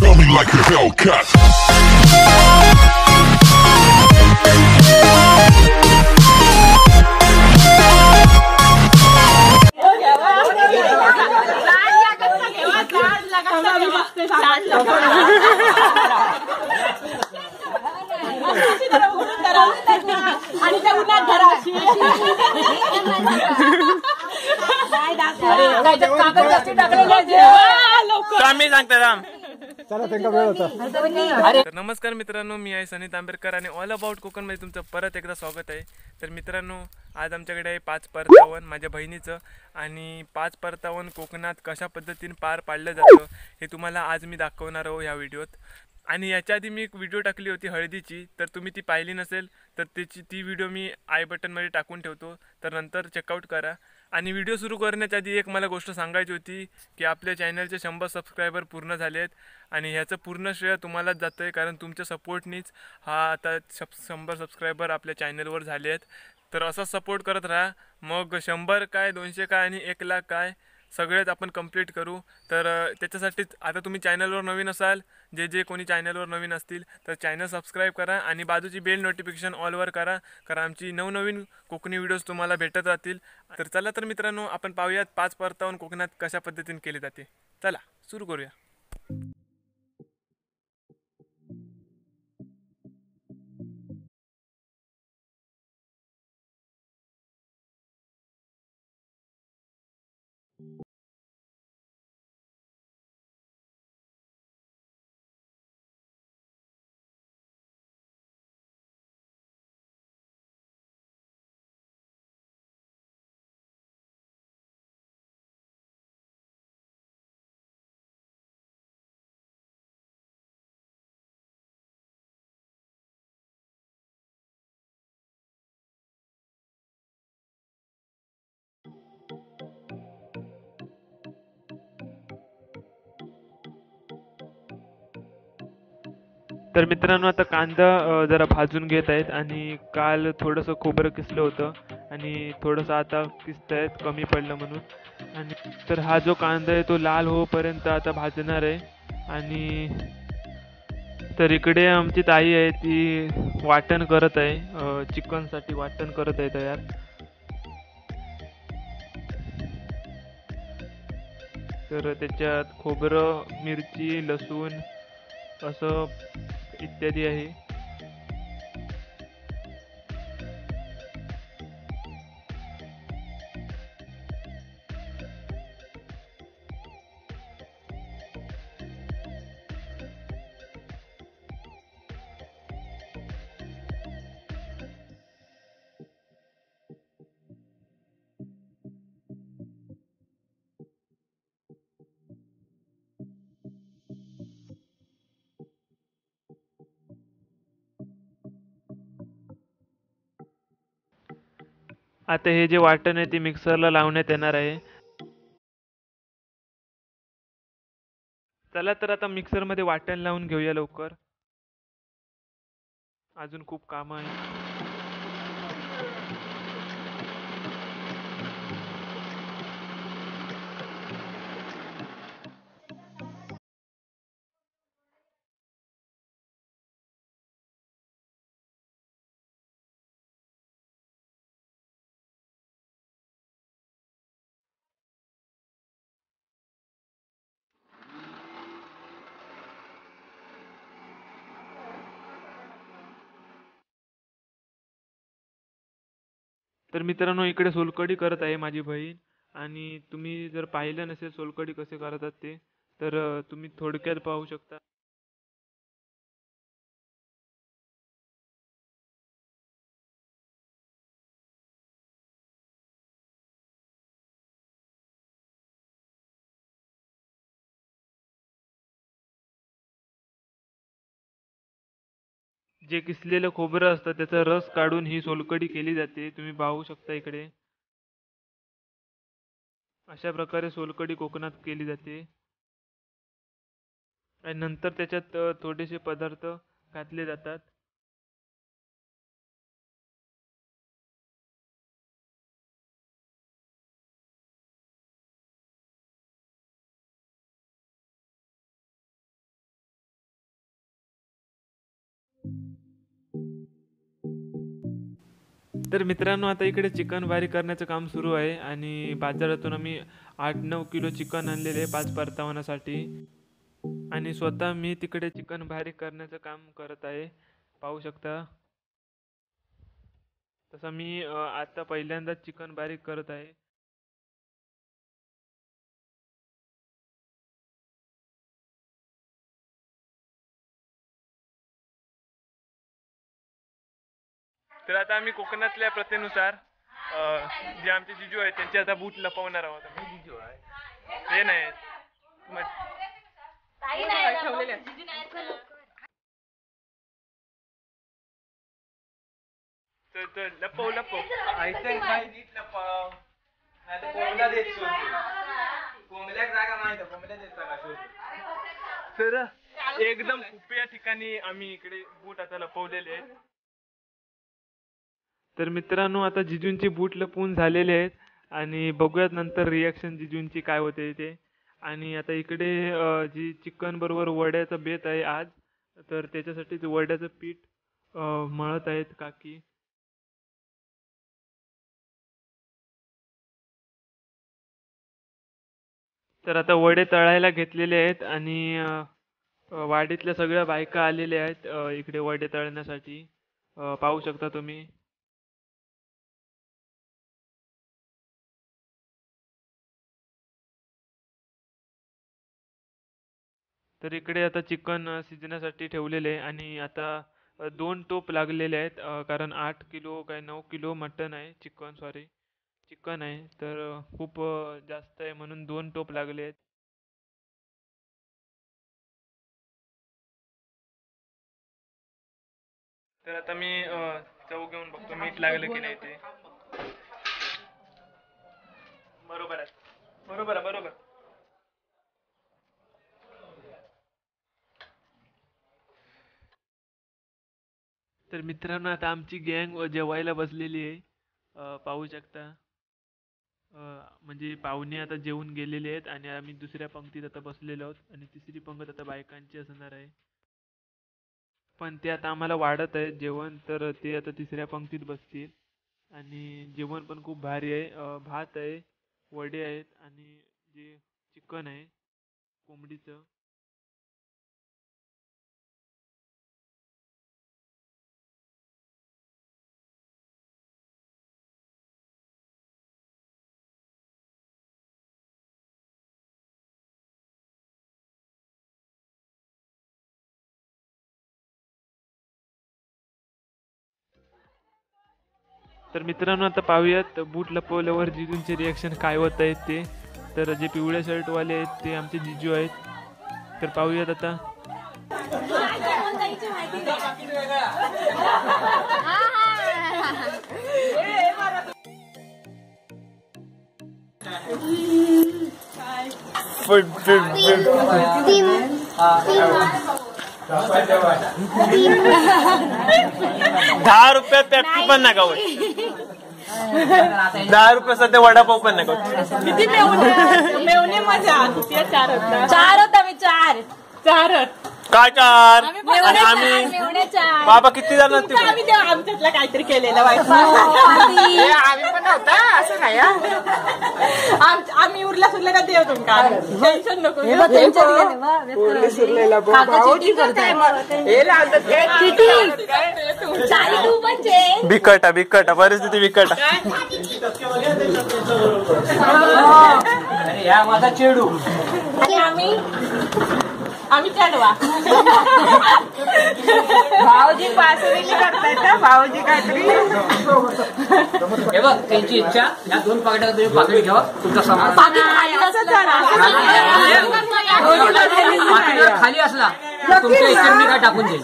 Feel me like a Hellcat. आणि त्या उन्हात घराशी मी सांगते राम. चला त्यांना वेळ होता. तर नमस्कार मित्रांनो, मी आहे सनी तांबेरकर आणि ऑल अबाउट कोकणमध्ये तुमचं परत एकदा स्वागत आहे. तर मित्रांनो, आज आमच्याकडे आहे 5 परतावन माझ्या बहिणीचं, आणि 5 परतावन कोकणात कशा पद्धतीने पार पाडलं जातं हे तुम्हाला आज मी दाखवणार आहो ह्या व्हिडिओत. आणि याच्या आधी मी एक व्हिडिओ टाकली होती हळदीची, तर तुम्ही ती पाहिली नसेल तर ती व्हिडिओ मी आय बटनमध्ये टाकून ठेवतो, तर नंतर चेकआउट करा. आणि व्हिडिओ सुरू करण्याच्या आधी एक मला गोष्ट सांगायची होती की आपल्या चॅनलचे 100 सबस्क्रायबर पूर्ण झाले आहेत, आणि ह्याचं पूर्ण श्रेय तुम्हालाच जातं आहे, कारण तुमच्या सपोर्टनीच हा आता 100 सबस्क्रायबर आपल्या चॅनलवर झाले आहेत. तर असा सपोर्ट करत राहा, मग 100 काय 200 काय आणि 1 लाख काय सगळेच आपण कंप्लीट करू. तर त्याच्यासाठीच आता तुम्ही चॅनलवर नवीन असाल, जे कोणी चॅनलवर नवीन असतील तर चॅनल सबस्क्राईब करा आणि बाजूची बेल नोटिफिकेशन ऑलवर करा, कारण आमची नवनवीन कोकणी व्हिडिओज तुम्हाला भेटत राहतील. तर चला तर मित्रांनो, आपण पाहूयात 5 परतावन कोकणात कशा पद्धतीने केले जाते. चला सुरू करूया. तर मित्रांनो, आता कांदा जरा भाजून घेत आहेत, आणि काल थोडंसं खोबरं किसलं होतं आणि थोडंसं आता किसत आहेत कमी पडलं म्हणून. आणि तर हा जो कांदा आहे तो लाल होईपर्यंत आता भाजणार आहे. आणि तर इकडे आमची ताई आहे, ती वाटण करत आहे, चिकनसाठी वाटण करत आहे तयार. तर त्याच्यात खोबरं, मिरची, लसूण असं इत्यादी आहे. आता हे जे वाटण आहे ते मिक्सरला लावण्यात येणार आहे. चला तर आता मिक्सरमध्ये वाटण लावून घेऊया लवकर, अजून खूप कामं आहे. तर मित्रांनो, इकडे सोलकढी करत आहे माझी बहीण, आणि तुम्ही जर पाहिलं नसेल सोलकढी कसे करतात ते, तर तुम्ही थोडक्यात पाहू शकता. जे किसलेलं खोबरं असतं त्याचा रस काढून ही सोलकढी केली जाते, तुम्ही पाहू शकता इकडे. अशा प्रकारे सोलकढी कोकणात केली जाते. आणि नंतर त्याच्यात थोडेसे पदार्थ घातले जातात. तर मित्रांनो, आता इकडे चिकन भारी करण्याचं काम सुरू आहे आणि बाजारातून आम्ही 8-9 किलो चिकन आणलेले 5 परतावण्यासाठी आणि स्वतः मी तिकडे चिकन भारी करण्याचं काम करत आहे, पाहू शकता. तसं मी आता पहिल्यांदाच चिकन बारीक करत आहे. तर आता आम्ही कोकणातल्या प्रथेनुसार जे आमचे जिजू आहेत त्यांचे आता बूट लपवणार आहोत. जिजू आहे ते नाही लपव लपव तर एकदम खुप्या ठिकाणी आम्ही इकडे बूट आता लपवलेले आहेत. तर मित्रांनो, आता जिजूंची बूट लपवून झालेले आहेत आणि बघूयात नंतर रिॲक्शन जिजूंची काय होते ते. आणि आता इकडे जी चिकन बरोबर वड्याचं बेत आहे आज, तर त्याच्यासाठी वड्याचं पीठ मळत आहेत काकी. तर आता वडे तळायला घेतलेले आहेत आणि वाडीतल्या सगळ्या बायका आलेल्या आहेत इकडे वडे तळण्यासाठी, पाहू शकता तुम्ही. तर इकडे आता चिकन शिजण्यासाठी ठेवलेले आहे आणि आता 2 टोप लागलेले आहेत, कारण 8 किलो काय 9 किलो मटन आहे, चिकन आहे. तर खूप जास्त आहे म्हणून 2 टोप लागले आहेत. तर आता मी चव घेऊन बघतो मीठ लागलं की नाही ते. बरोबर आहे, बरोबर आहे, बरोबर. तर मित्रांनो, आता आमची गँग जेवायला बसलेली आहे, पाहू शकता. म्हणजे पाहुणे आता जेवून गेलेले आहेत आणि आम्ही दुसऱ्या पंक्तीत आता बसलेलो आहोत आणि तिसरी पंक्त आता बायकांची असणार आहे. पण ते आता आम्हाला वाढत आहे जेवण, तर ते आता तिसऱ्या पंक्तीत बसतील. आणि जेवण पण खूप भारी आहे, भात आहे, वडे आहेत आणि जे चिकन आहे कोंबडीचं. तर मित्रांनो, आता पाहूयात बूट लपवल्यावर जिजूंचे रिॲक्शन काय होत आहेत ते. तर जे पिवळ्या शर्टवाले आहेत ते आमचे जिजू आहेत. तर पाहूयात आता. ₹10 पेप्सी पण नका, ₹10 सध्या वडापाव पण नका. किती मेवणे मजा चार होता मी चार काय चार आम्ही बाबा किती जण आम्ही तेव्हा आमच्यातला काहीतरी केलेलं वाईट. आम्ही पण नव्हता असं नाही, आम्ही उरला सुरला का देव तुमका टेन्शन नको. बिकट परिस्थिती बिकट. माझा चेडू आम्ही चढवा भाऊजी पासुरी करतायत ना, भाऊजी काहीतरी. हे बघ त्यांची इच्छा, या 2 पाकड्या तुम्ही पाकडी घ्यावा, तुमचा सामान खाली असला तुमच्या इच्छा मी काय टाकून देईल.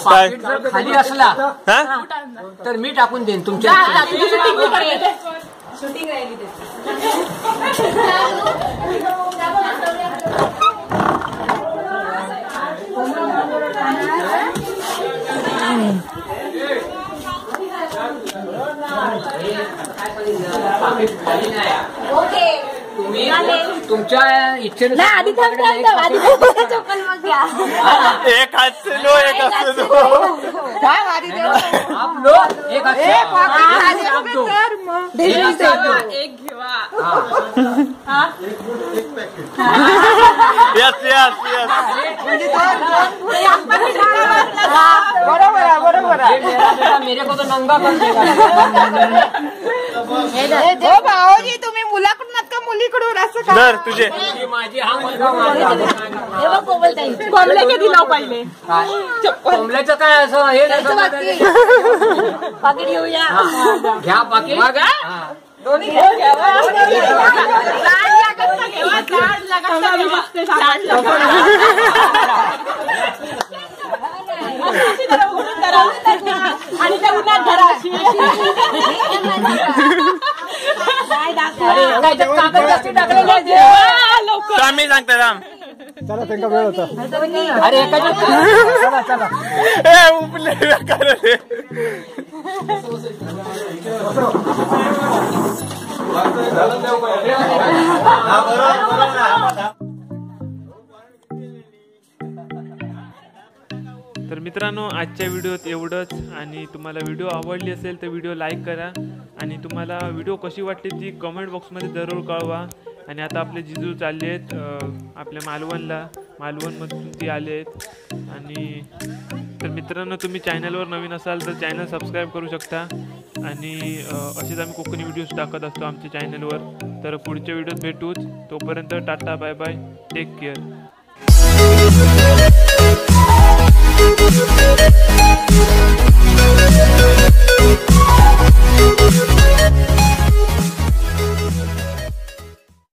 पाकिट जर खाली असला तर मी टाकून देईन तुमच्या शूटिंग राहिली. तुम्ही तुमच्या इच्छेने नाही आधी चप्पल मग घ्या. एक हात से लो एक हात से दो. आप लो एक हात से आप दो. एक हात से आप दो. एक घेवा. Yes yes yes. बरोबर आहे. मेरे को तो नंगा कर देगा. हो भाऊजी तुम्ही मुलाकडून का मुलीकडून असं का? धर तुझे. माझी हा मुलगा माझा. कोंबड्या कधी लाव पाहिले कोंबड्याचं काय असं हे नाही पाकिट घेऊया. घ्या पाकिट. दोन्ही घेवा. आणि त्या उन्हात धरा. कागद जास्ती टाकलेले मी सांगते राम. चला त्यांना वेळ होता. अरे एकाच्या उपले कर रे. तर मित्रांनो आजच्या व्हिडिओत एवढंच. आणि तुम्हाला व्हिडिओ आवडली असेल तर व्हिडिओ लाईक करा. आणि तुम्हाला व्हिडिओ कशी वाटली ती कमेंट बॉक्समध्ये जरूर कळवा. आणि आता आपले जिजू चालले आहेत आपल्या मालवणमधून ती आले आहेत. आणि तर मित्रांनो तुम्ही चॅनलवर नवीन असाल तर चॅनल सबस्क्राईब करू शकता. आणि असेच आम्ही कोकणी व्हिडिओज टाकत असतो आमच्या चॅनलवर. तर पुढच्या व्हिडिओत भेटूच. तोपर्यंत tata bye bye. Take care.